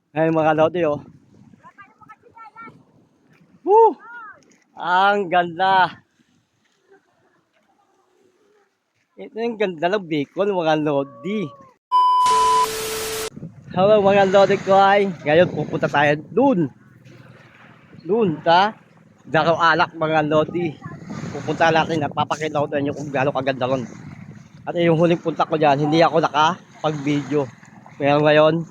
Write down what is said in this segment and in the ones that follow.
Ngayon mga lodi, oh. Woo! Ang ganda. Ito yung ganda ng Bicol mga lodi. Hello mga lodi ko ay. Ngayon pupunta tayo dun. Dun sa Daro Alak mga lodi. Pupunta natin, napapakita ko sa inyo kung gaano kaganda ron. At yung huling punta ko dyan, hindi ako nakapag-video. Pero ngayon,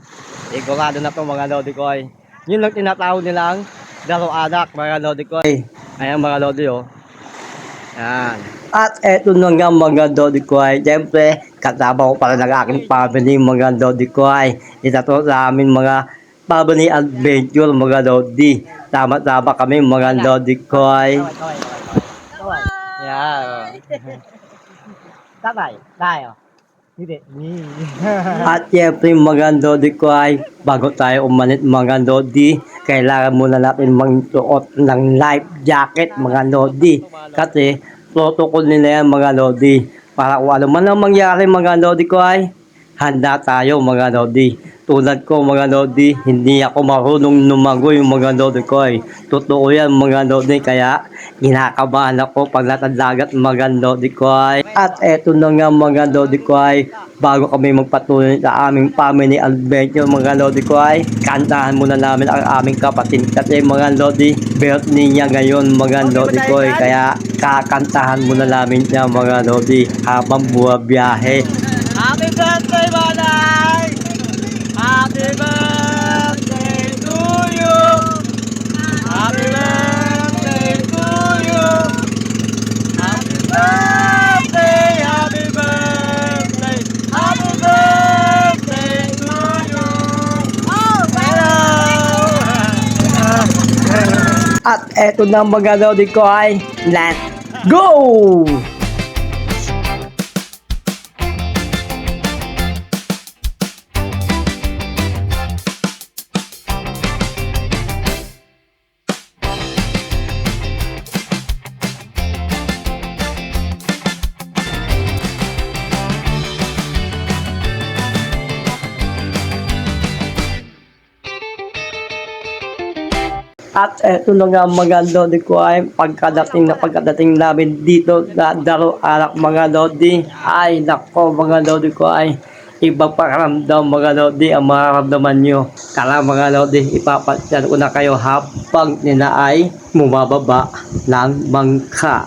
igurado na to mga lodi ko ay. Yun lang tinatawag nilang Daro Alak mga lodi ko ay. Ayan mga lodi, oh. Yan. At eto na nga mga Lodi ko ay, siyempre, kasama ko pala ng aking family mga Lodi ko ay, isa to sa amin mga family adventure mga Lodi. Tama-tama kami mga Lodi ko ay. Yan. Tatay, tayo. Hindi. At siyempre mga Lodi ko ay, bago tayo umalit mga Lodi, kailangan muna natin magsuot ng life jacket mga Lodi. Kasi protocol nila yan mga Lodi. Para kung ano man ang mangyari mga Lodi ko ay, handa tayo mga Lodi. Tulad ko mga Lodi, hindi ako marunong lumangoy mga Lodi ko ay. Totoo yan mga Lodi, kaya kinakabahan ako pag nasa dagat mga Lodi ko ay. At eto na nga mga Lodi ko ay, bago kami magpatuloy sa aming family adventure mga Lodi ko ay, kantahan muna namin ang aming kapatid kasi mga Lodi, birthday niya ngayon mga Lodi ko ay, kaya kakantahan muna namin siya mga Lodi habang buwabiyahe. Happy birthday Manay! Happy birthday to you! Happy birthday to you! Happy birthday! Happy birthday! Happy birthday to you! Oh, hello! At eto na mga Lodi ko ay, let's go! At eto na nga mga Lodi ko ay, pagkadating namin dito sa Daro Alak mga Lodi, ay nako mga Lodi ko ay, ibang pakiramdam mga Lodi ang mararamdaman nyo. Kala mga Lodi, ipapatyan ko na kayo habang nila ay bumababa ng bangka.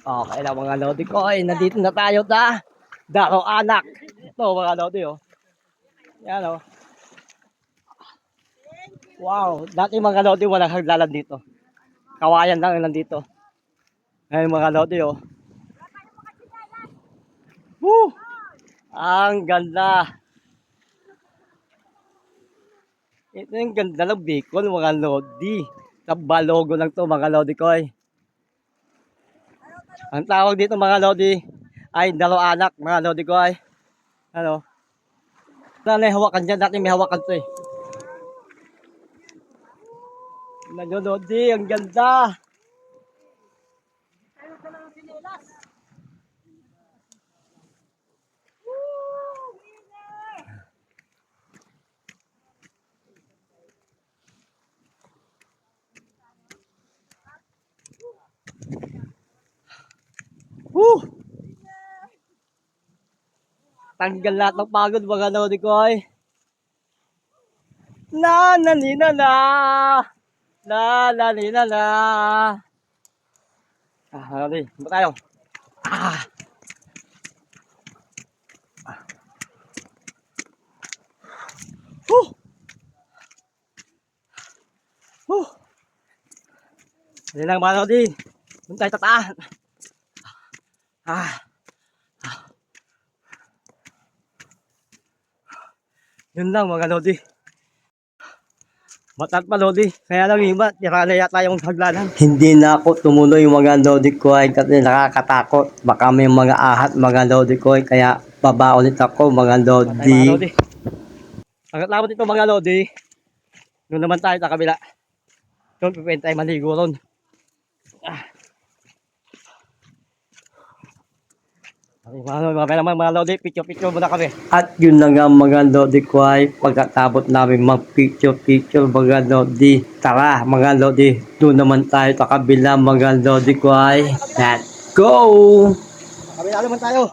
Okay na mga Lodi ko ay, nandito na tayo sa Daro Alak. Ito mga Lodi, oh. Yan, oh. Wow, dati mga Lodi walang hagdalan dito. Kawayan lang ang nandito. Ngayon mga Lodi, oh. Woo! Ang ganda. Ito yung ganda ng Bicol mga Lodi. Kabalogo lang to mga Lodi ko ay. Ang tawag dito mga Lodi ay Daro Alak mga Lodi ko ay. Ano? May hawakan dyan. Dati may hawakan to eh. Mga Lodi, ang ganda. Woo! Tanggal lahat ng pagod mga Lodi ko ay. Na na ni na na. La la ni na na. Lodi, ba tayo? Ah. Woo! Woo! Hindi lang mga Lodi. Doon tayo tataan. Yun lang mga Lodi. Matat pa Lodi. Kaya lang iba, tira na yata yung haglanan. Hindi na ako tumuloy mga Lodi ko ay, kasi nakakatakot. Baka may mga ahat mga Lodi ko ay, kaya baba ulit ako mga Lodi. Pagkatapos dito mga Lodi, doon naman tayo sa kabila. Doon pipin tayo maligo ron. Mga Lodi, picture muna kami. At yun na nga mga Lodi ko ay pagkatapos namin mag-picture mga Lodi. Tara mga Lodi, doon naman tayo sa kabila mga Lodi ko ay. Let's go! Kabila naman tayo.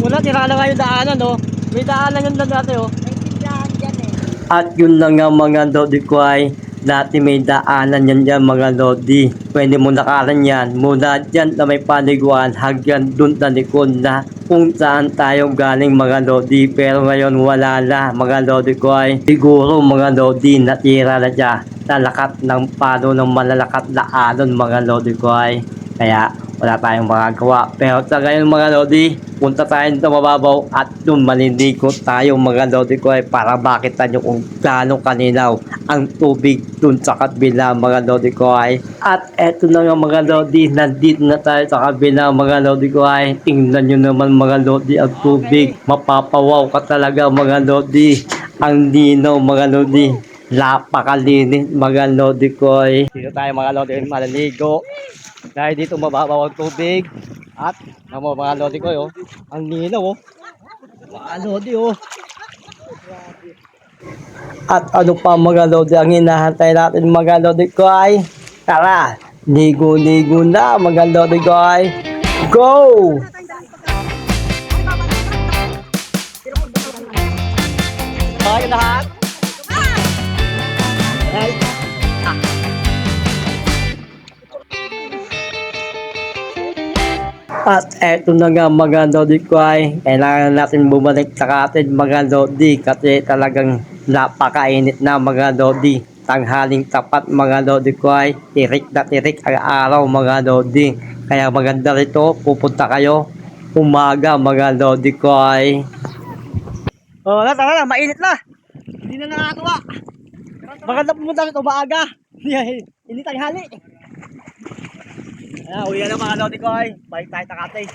Wala, tira na nga yung daanan, no? May daanan yung dati, oh. May tindahan dyan, eh. At yun na nga mga Lodi ko ay, dati may daanan yan dyan mga Lodi. Pwede mo nakaran yan. Mula dyan na may paniguan hanggang dun sa likod na kung saan tayo galing mga Lodi. Pero ngayon wala na mga Lodi ko ay, siguro mga Lodi natira na dyan sa lakat ng palo ng malalakat na alon mga Lodi ko ay. Kaya wala tayong magagawa. Pero sa ngayon mga Lodi, punta tayo sa mababaw at doon maliligo tayo mga Lodi ko ay para makita nyo kung gaano kaninaw ang tubig doon sa kabila mga Lodi ko ay. At eto na nga mga Lodi, nandito na tayo sa kabila mga Lodi ko ay. Tingnan nyo naman mga Lodi ang tubig. Mapapawaw ka talaga mga Lodi. Ang linaw mga Lodi. Napakalinis mga Lodi ko ay. Dito tayo mga Lodi maliligo. Dahil dito mababaw ang tubig. At mga Lodi ko, oh. Ang linaw, oh. Mga Lodi, oh. At ano pa mga Lodi ang hinahantay natin mga Lodi ko ay. Tara, ligo-ligo na mga Lodi ko ay. Go! Tayo lahat. Ay. At eto na nga mga Lodi ko ay kailangan natin bumalik sa cottage mga Lodi kasi talagang napakainit na mga Lodi. Tanghaling tapat mga Lodi ko ay tirik na tirik ang araw mga Lodi. Kaya maganda rito pupunta kayo umaga mga Lodi ko ay. Oh, tara na, mainit na. Hindi na nakakatuwa. Maganda pumunta rito maaga. Hindi tanghali. Uwi na mga Lodi ko ay. Balik tayo sa cottage.